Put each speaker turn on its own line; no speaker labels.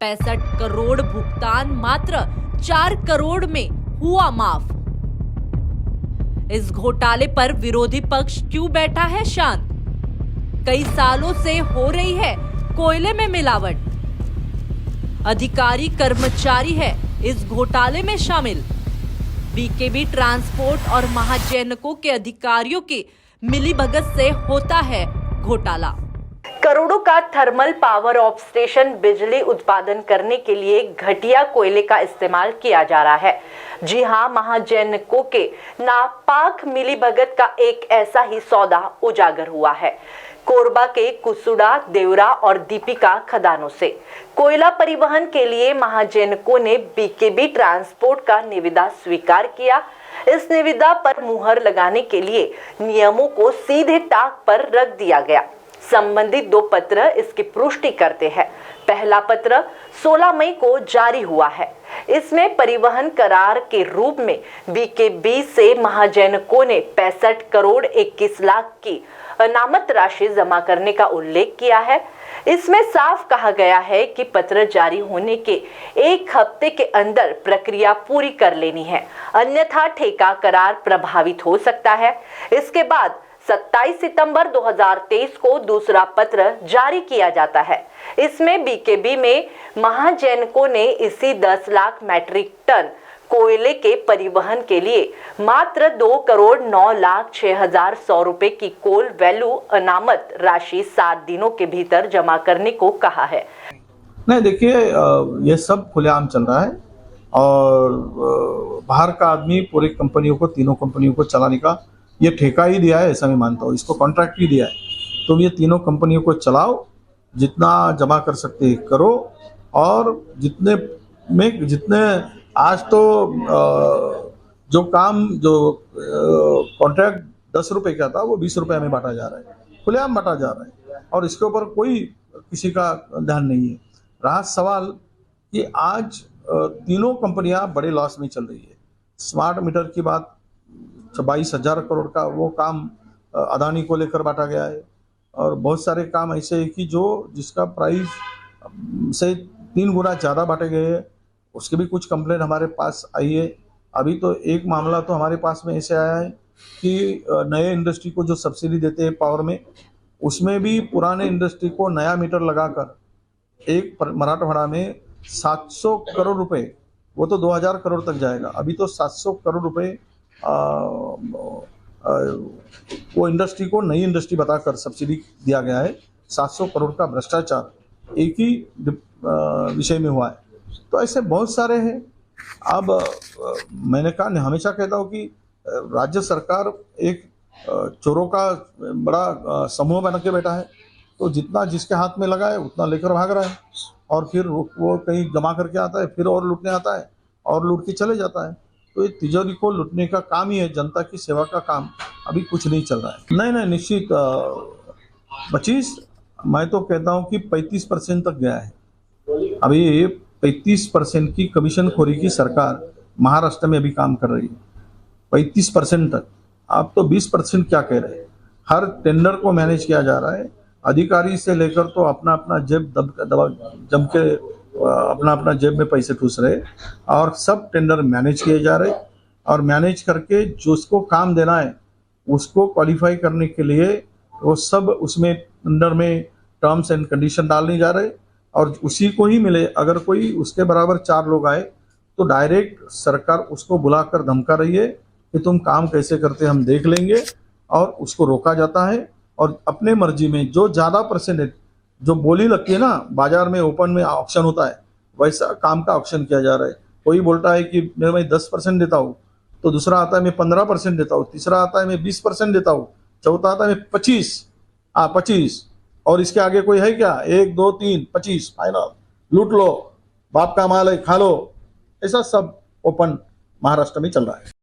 65 करोड़ भुगतान मात्र 4 करोड़ में हुआ माफ। इस घोटाले पर विरोधी पक्ष क्यों बैठा है शांत? कई सालों से हो रही है कोयले में मिलावट। अधिकारी कर्मचारी है इस घोटाले में शामिल। बीकेबी ट्रांसपोर्ट और महाजैनको के अधिकारियों की मिलीभगत से होता है घोटाला। करोड़ों का थर्मल पावर ऑफ स्टेशन बिजली उत्पादन करने के लिए घटिया कोयले का इस्तेमाल किया जा रहा है। जी हां, महाजैनको के नापाक मिलीभगत का एक ऐसा ही सौदा उजागर हुआ है। कोरबा के कुसुड़ा, देवरा और दीपिका खदानों से कोयला परिवहन के लिए महाजैनको ने बीकेबी ट्रांसपोर्ट का निविदा स्वीकार किया। इस निविदा पर मुहर लगाने के लिए नियमों को सीधे ताक पर रख दिया गया। संबंधित 2 पत्र इसकी पुष्टि करते हैं। पहला पत्र 16 मई को जारी हुआ है। इसमें परिवहन करार के रूप में बीकेबी से महाजैनको ने 65 करोड़ 21 लाख की अनामत राशि जमा करने का उल्लेख किया है। इसमें साफ कहा गया है कि पत्र जारी होने के 1 हफ्ते के अंदर प्रक्रिया पूरी कर लेनी है, अन्यथा ठेका करार प्रभावित हो सकता है। इसके बाद 27 सितंबर 2023 को दूसरा पत्र जारी किया जाता है। इसमें बीकेबी में महाजैनको ने इसी 10 लाख मैट्रिक टन कोयले के परिवहन के लिए मात्र 2 करोड़ 9 लाख 6,100 रुपए की कोल वैल्यू अनामत राशि 7 दिनों के भीतर जमा करने को कहा है।
नहीं, देखिए, ये सब खुलेआम चल रहा है और बाहर का आदमी पूरी कंपनियों को, तीनों कंपनियों को चलाने का ये ठेका ही दिया है, ऐसा मैं मानता हूँ। इसको कॉन्ट्रैक्ट ही दिया है। तो ये तीनों कंपनियों को चलाओ, जितना जमा कर सकते हैं करो, और जितने आज तो जो कॉन्ट्रैक्ट 10 रुपए का था वो 20 रुपए में बांटा जा रहा है, खुलेआम बांटा जा रहा है, और इसके ऊपर कोई किसी का ध्यान नहीं है। रहा सवाल कि आज तीनों कंपनियां बड़े लॉस में चल रही है। स्मार्ट मीटर की बात, 22,000 करोड़ का वो काम अदानी को लेकर बांटा गया है, और बहुत सारे काम ऐसे है कि जिसका प्राइस से 3 गुना ज़्यादा बांटे गए हैं। उसके भी कुछ कंप्लेंट हमारे पास आई है। अभी तो एक मामला तो हमारे पास में ऐसे आया है कि नए इंडस्ट्री को जो सब्सिडी देते हैं पावर में, उसमें भी पुराने इंडस्ट्री को नया मीटर लगाकर एक मराठवाड़ा में 700 करोड़ रुपए, वो तो 2,000 करोड़ तक जाएगा, अभी तो 700 करोड़ रुपए वो इंडस्ट्री को नई इंडस्ट्री बताकर सब्सिडी दिया गया है। 700 करोड़ का भ्रष्टाचार एक ही विषय में हुआ है। तो ऐसे बहुत सारे हैं। अब मैंने हमेशा कहता हूँ कि राज्य सरकार एक चोरों का बड़ा समूह बन के बैठा है, तो जितना जिसके हाथ में लगा है उतना लेकर भाग रहा है, और फिर वो कहीं जमा करके आता है, फिर और लूटने आता है और लूट के चले जाता है। तो ये तिजोरी को लूटने का काम ही है, जनता की सेवा का काम अभी कुछ नहीं चल रहा है। नहीं, निश्चित 25, मैं तो कहता हूँ कि 35% तक गया है। अभी 35% की कमीशन खोरी की सरकार महाराष्ट्र में अभी काम कर रही है, 35% तक। आप तो 20% क्या कह रहे हैं? हर टेंडर को मैनेज किया जा रहा है। अधिकारी से लेकर तो अपना अपना जेब जम के अपना जेब में पैसे ठूस रहे, और सब टेंडर मैनेज किए जा रहे, और मैनेज करके जिसको काम देना है उसको क्वालिफाई करने के लिए वो सब उसमें टेंडर में टर्म्स एंड कंडीशन डालने जा रहे, और उसी को ही मिले। अगर कोई उसके बराबर 4 लोग आए तो डायरेक्ट सरकार उसको बुलाकर धमका रही है कि तुम काम कैसे करते हम देख लेंगे, और उसको रोका जाता है। और अपने मर्जी में जो ज़्यादा परसेंटेज, जो बोली लगती है ना, बाजार में ओपन में ऑक्शन होता है, वैसा काम का ऑक्शन किया जा रहा है। कोई बोलता है कि मैं 10% देता हूँ, तो दूसरा आता है मैं 15% देता हूँ, तीसरा आता है मैं 20% देता हूँ, चौथा आता है मैं 25, और इसके आगे कोई है क्या? 1 2 3 25 फाइनल, लूट लो, बाप का माल है, खा लो। ऐसा सब ओपन महाराष्ट्र में चल रहा है।